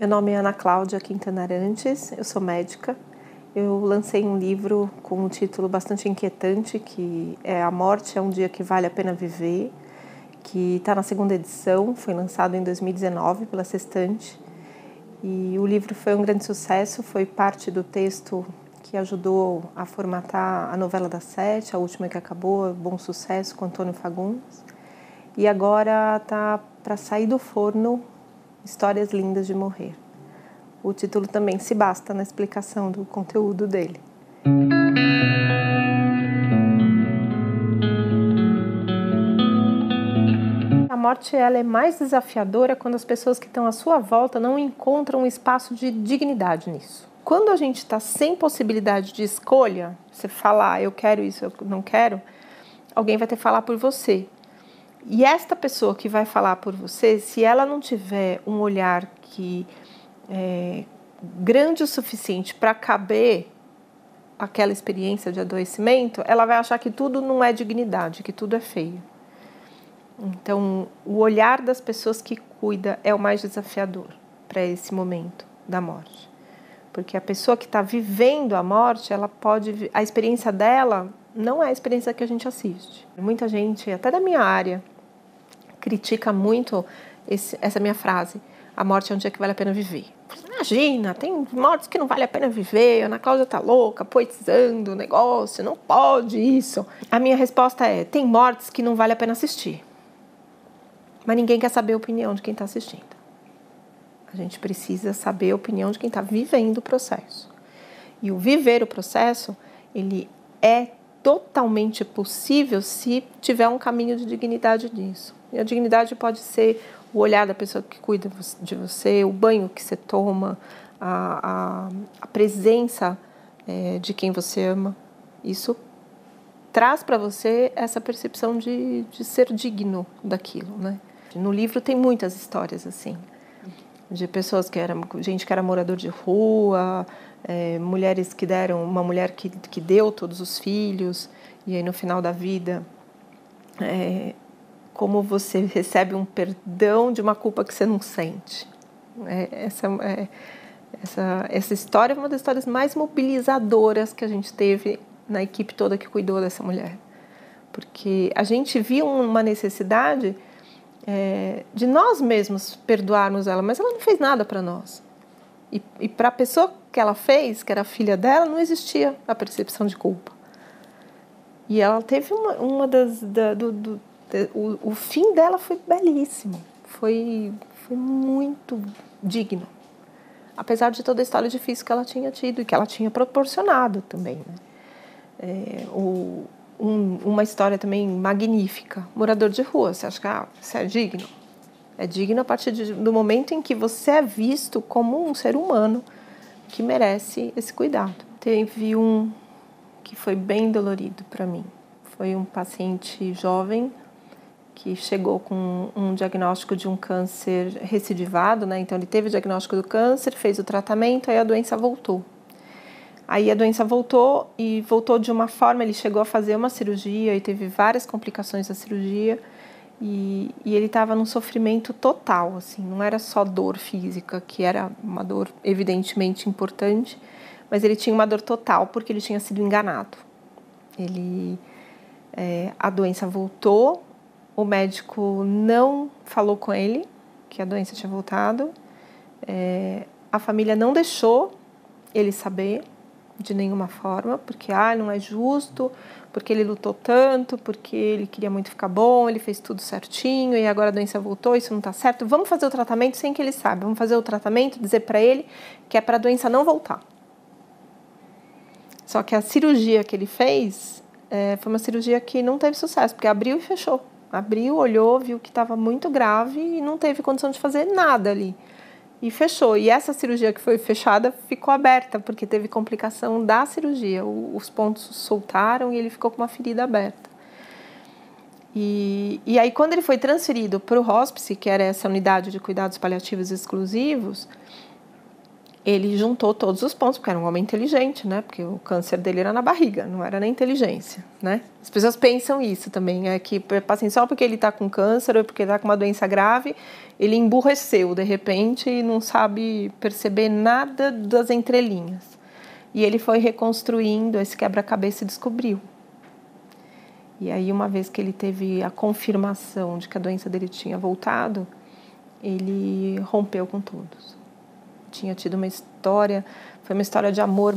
Meu nome é Ana Cláudia Quintana Arantes, eu sou médica. Eu lancei um livro com um título bastante inquietante, que é A Morte é um Dia que Vale a Pena Viver, que está na segunda edição, foi lançado em 2019 pela Sextante. E o livro foi um grande sucesso, foi parte do texto que ajudou a formatar a novela das 7, a última que acabou, Bom Sucesso, com Antônio Fagundes. E agora está para sair do forno Histórias Lindas de Morrer. O título também se basta na explicação do conteúdo dele. A morte ela é mais desafiadora quando as pessoas que estão à sua volta não encontram um espaço de dignidade nisso. Quando a gente está sem possibilidade de escolha, você falar eu quero isso, eu não quero, alguém vai ter que falar por você. E esta pessoa que vai falar por você, se ela não tiver um olhar que é grande o suficiente para caber aquela experiência de adoecimento, ela vai achar que tudo não é dignidade, que tudo é feio. Então, o olhar das pessoas que cuida é o mais desafiador para esse momento da morte. Porque a pessoa que está vivendo a morte, ela pode, a experiência dela não é a experiência que a gente assiste. Muita gente, até da minha área, critica muito essa minha frase: a morte é um dia que vale a pena viver. Imagina, tem mortes que não vale a pena viver, a Ana Cláudia tá louca, poetizando o negócio, não pode isso. A minha resposta é: tem mortes que não vale a pena assistir. Mas ninguém quer saber a opinião de quem está assistindo. A gente precisa saber a opinião de quem está vivendo o processo. E o viver o processo, ele é totalmente possível se tiver um caminho de dignidade nisso. E a dignidade pode ser o olhar da pessoa que cuida de você, o banho que você toma, a presença de quem você ama. Isso traz para você essa percepção de ser digno daquilo, né? No livro tem muitas histórias assim, de pessoas gente que era morador de rua, mulheres que deram, uma mulher que deu todos os filhos, e aí no final da vida, como você recebe um perdão de uma culpa que você não sente. Essa história é uma das histórias mais mobilizadoras que a gente teve na equipe toda que cuidou dessa mulher. Porque a gente viu uma necessidade de nós mesmos perdoarmos ela, mas ela não fez nada para nós. E para a pessoa que ela fez, que era a filha dela, não existia a percepção de culpa. E ela teve o fim dela foi belíssimo, foi muito digno, apesar de toda a história difícil que ela tinha tido e que ela tinha proporcionado também, né? Uma história também magnífica, morador de rua. Você acha que você é digno? É digno a partir do momento em que você é visto como um ser humano que merece esse cuidado. Teve um que foi bem dolorido para mim. Foi um paciente jovem que chegou com um diagnóstico de um câncer recidivado, né? Então ele teve o diagnóstico do câncer, fez o tratamento, aí a doença voltou. Aí a doença voltou e voltou de uma forma, ele chegou a fazer uma cirurgia e teve várias complicações da cirurgia e ele estava num sofrimento total, assim, não era só dor física, que era uma dor evidentemente importante, mas ele tinha uma dor total porque ele tinha sido enganado. A doença voltou, o médico não falou com ele que a doença tinha voltado, a família não deixou ele saber de nenhuma forma, porque não é justo, porque ele lutou tanto, porque ele queria muito ficar bom, ele fez tudo certinho e agora a doença voltou, isso não está certo, vamos fazer o tratamento sem que ele saiba, vamos fazer o tratamento, dizer para ele que é para a doença não voltar. Só que a cirurgia que ele fez foi uma cirurgia que não teve sucesso, porque abriu e fechou. Abriu, olhou, viu que estava muito grave e não teve condição de fazer nada ali. E fechou. E essa cirurgia que foi fechada ficou aberta, porque teve complicação da cirurgia. Os pontos soltaram e ele ficou com uma ferida aberta. E aí, quando ele foi transferido para o hospice, que era essa unidade de cuidados paliativos exclusivos, ele juntou todos os pontos, porque era um homem inteligente, né? Porque o câncer dele era na barriga, não era na inteligência, né? As pessoas pensam isso também, é que assim, só porque ele está com câncer ou porque ele está com uma doença grave, ele emburreceu de repente e não sabe perceber nada das entrelinhas. E ele foi reconstruindo esse quebra-cabeça e descobriu. E aí, uma vez que ele teve a confirmação de que a doença dele tinha voltado, ele rompeu com todos. Tinha tido uma história, foi uma história de amor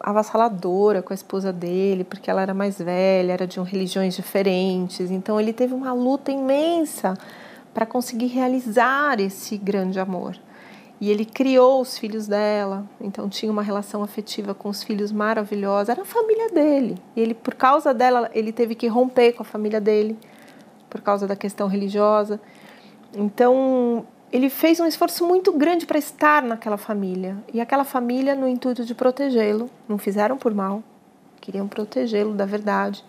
avassaladora com a esposa dele, porque ela era mais velha, era de religiões diferentes. Então ele teve uma luta imensa para conseguir realizar esse grande amor. E ele criou os filhos dela, então tinha uma relação afetiva com os filhos maravilhosa, era a família dele. E ele, por causa dela, ele teve que romper com a família dele, por causa da questão religiosa. Então ele fez um esforço muito grande para estar naquela família. E aquela família, no intuito de protegê-lo, não fizeram por mal, queriam protegê-lo da verdade.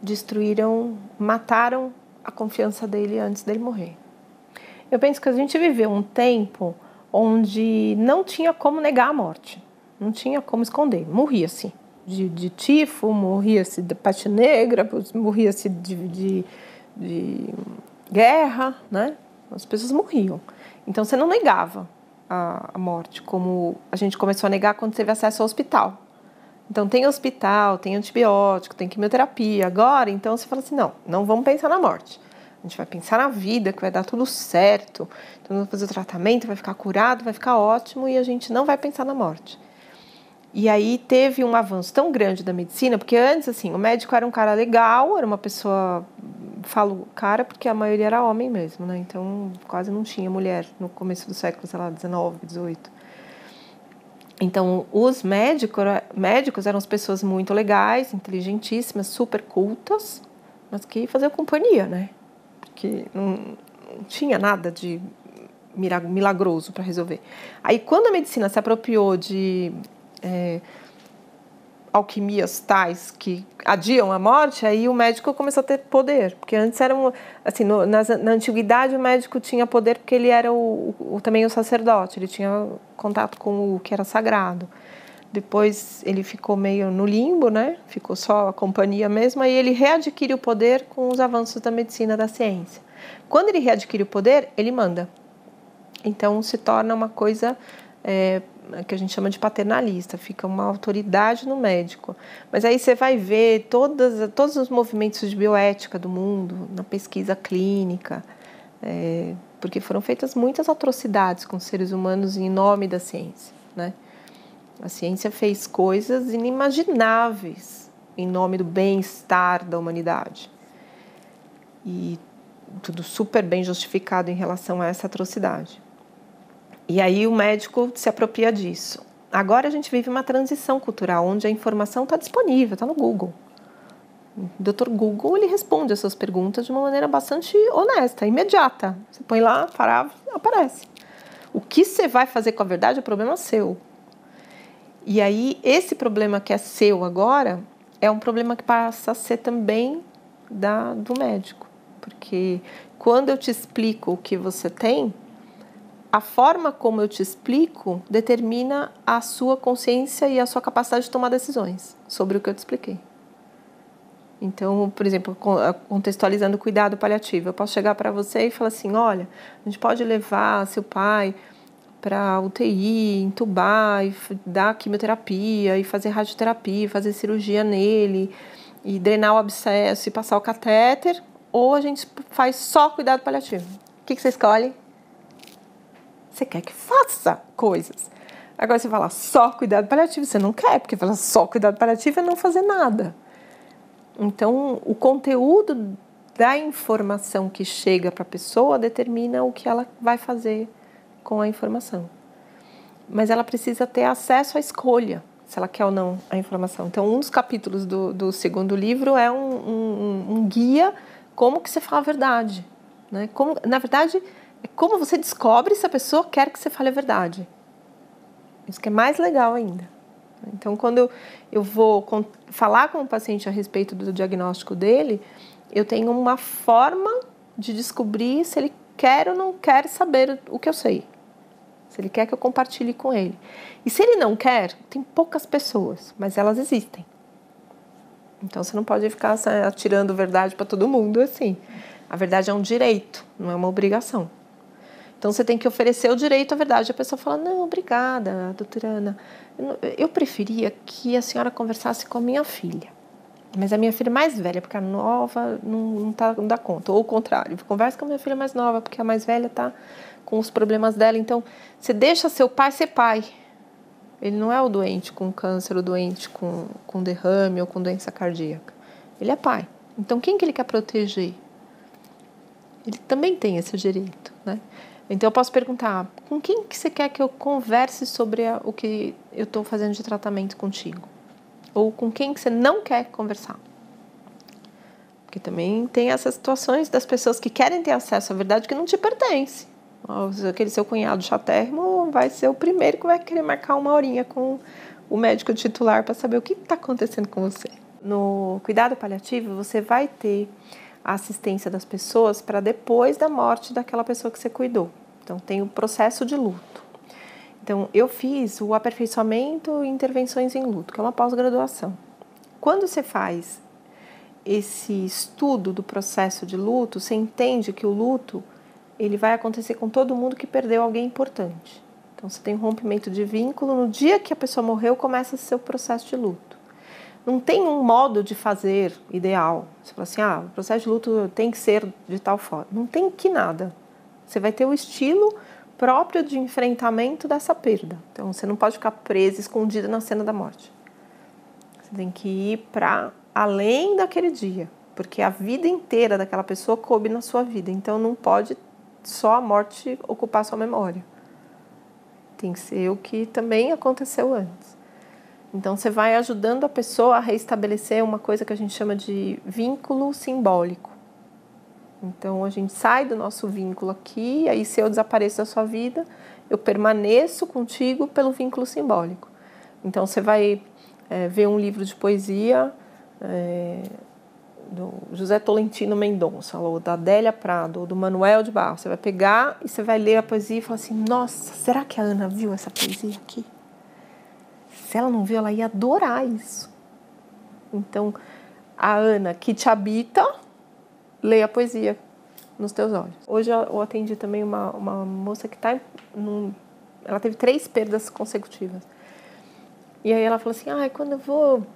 Destruíram, mataram a confiança dele antes dele morrer. Eu penso que a gente viveu um tempo onde não tinha como negar a morte, não tinha como esconder, morria-se de tifo, morria-se de peste negra, morria-se de guerra, né? As pessoas morriam. Então você não negava a morte, como a gente começou a negar quando teve acesso ao hospital. Então tem hospital, tem antibiótico, tem quimioterapia. Agora, então você fala assim, não vamos pensar na morte. A gente vai pensar na vida, que vai dar tudo certo. Então vamos fazer o tratamento, vai ficar curado, vai ficar ótimo e a gente não vai pensar na morte. E aí teve um avanço tão grande da medicina, porque antes, assim, o médico era um cara legal, era uma pessoa, falo cara porque a maioria era homem mesmo, né? Então quase não tinha mulher no começo do século, sei lá, 19, 18. Então os médicos eram as pessoas muito legais, inteligentíssimas, super cultas, mas que faziam companhia, né? Porque não tinha nada de milagroso para resolver. Aí quando a medicina se apropriou de alquimias tais que adiam a morte, aí o médico começou a ter poder, porque antes era assim, na antiguidade o médico tinha poder porque ele era também o sacerdote, ele tinha contato com o que era sagrado. Depois ele ficou meio no limbo, né? Ficou só a companhia mesmo, aí ele readquire o poder com os avanços da medicina, da ciência. Quando ele readquire o poder, ele manda. Então se torna uma coisa que a gente chama de paternalista, fica uma autoridade no médico. Mas aí você vai ver todos os movimentos de bioética do mundo, na pesquisa clínica, porque foram feitas muitas atrocidades com seres humanos em nome da ciência, né? A ciência fez coisas inimagináveis em nome do bem-estar da humanidade. E tudo super bem justificado em relação a essa atrocidade. E aí o médico se apropria disso. Agora a gente vive uma transição cultural, onde a informação está disponível, está no Google. O Dr. Google, ele responde as suas perguntas de uma maneira bastante honesta, imediata. Você põe lá, parágrafo, aparece. O que você vai fazer com a verdade é problema seu. E aí, esse problema que é seu agora, é um problema que passa a ser também do médico. Porque quando eu te explico o que você tem, a forma como eu te explico determina a sua consciência e a sua capacidade de tomar decisões sobre o que eu te expliquei. Então, por exemplo, contextualizando o cuidado paliativo, eu posso chegar para você e falar assim, olha, a gente pode levar seu pai para UTI, entubar, e dar quimioterapia, e fazer radioterapia, fazer cirurgia nele, e drenar o abscesso e passar o catéter, ou a gente faz só cuidado paliativo. O que você escolhe? Você quer que faça coisas. Agora você fala só cuidado paliativo, você não quer, porque falar só cuidado paliativo é não fazer nada. Então, o conteúdo da informação que chega para a pessoa determina o que ela vai fazer com a informação. Mas ela precisa ter acesso à escolha, se ela quer ou não a informação. Então, um dos capítulos do segundo livro é um guia como que você fala a verdade, né? Na verdade, é como você descobre se a pessoa quer que você fale a verdade. Isso que é mais legal ainda. Então, quando eu vou falar com o paciente a respeito do diagnóstico dele, eu tenho uma forma de descobrir se ele quer ou não quer saber o que eu sei. Se ele quer que eu compartilhe com ele. E se ele não quer, tem poucas pessoas, mas elas existem. Então você não pode ficar atirando verdade para todo mundo assim. A verdade é um direito, não é uma obrigação. Então você tem que oferecer o direito à verdade. A pessoa fala, não, obrigada, doutora Ana. Eu preferia que a senhora conversasse com a minha filha. Mas a minha filha é mais velha, porque a nova não dá conta. Ou o contrário, conversa com a minha filha mais nova, porque a mais velha está com os problemas dela. Então, você deixa seu pai ser pai. Ele não é o doente com câncer, o doente com derrame ou com doença cardíaca. Ele é pai. Então, quem que ele quer proteger? Ele também tem esse direito, né? Então, eu posso perguntar, com quem que você quer que eu converse sobre o que eu estou fazendo de tratamento contigo? Ou com quem que você não quer conversar? Porque também tem essas situações das pessoas que querem ter acesso à verdade que não te pertence. Aquele seu cunhado chatérrimo vai ser o primeiro que vai querer marcar uma horinha com o médico titular para saber o que está acontecendo com você. No cuidado paliativo, você vai ter a assistência das pessoas para depois da morte daquela pessoa que você cuidou. Então, tem o processo de luto. Então, eu fiz o aperfeiçoamento e intervenções em luto, que é uma pós-graduação. Quando você faz esse estudo do processo de luto, você entende que o luto ele vai acontecer com todo mundo que perdeu alguém importante. Então, você tem um rompimento de vínculo, no dia que a pessoa morreu, começa o seu processo de luto. Não tem um modo de fazer ideal. Você fala assim, o processo de luto tem que ser de tal forma. Não tem que nada. Você vai ter o estilo próprio de enfrentamento dessa perda. Então, você não pode ficar presa, escondida na cena da morte. Você tem que ir para além daquele dia, porque a vida inteira daquela pessoa coube na sua vida. Então, não pode só a morte ocupar sua memória. Tem que ser o que também aconteceu antes. Então, você vai ajudando a pessoa a reestabelecer uma coisa que a gente chama de vínculo simbólico. Então, a gente sai do nosso vínculo aqui, aí se eu desapareço da sua vida, eu permaneço contigo pelo vínculo simbólico. Então, você vai ver um livro de poesia do José Tolentino Mendonça, ou da Adélia Prado, ou do Manuel de Barros. Você vai pegar e você vai ler a poesia e falar assim, nossa, será que a Ana viu essa poesia aqui? Se ela não viu, ela ia adorar isso. Então, a Ana que te habita, lê a poesia nos teus olhos. Hoje eu atendi também uma moça que ela teve 3 perdas consecutivas. E aí ela falou assim, quando eu vou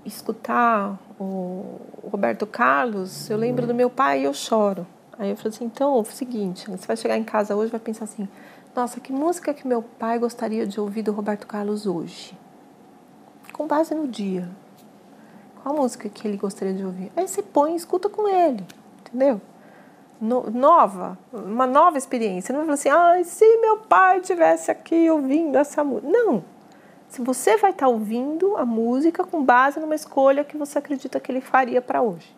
escutar o Roberto Carlos, eu lembro do meu pai e eu choro. Aí eu falei assim, então, é o seguinte, você vai chegar em casa hoje e vai pensar assim, nossa, que música que meu pai gostaria de ouvir do Roberto Carlos hoje? Com base no dia. Qual música que ele gostaria de ouvir? Aí você põe e escuta com ele, entendeu? Uma nova experiência. Não vai falar assim, se meu pai estivesse aqui ouvindo essa música. Não. Se você vai estar ouvindo a música com base numa escolha que você acredita que ele faria para hoje.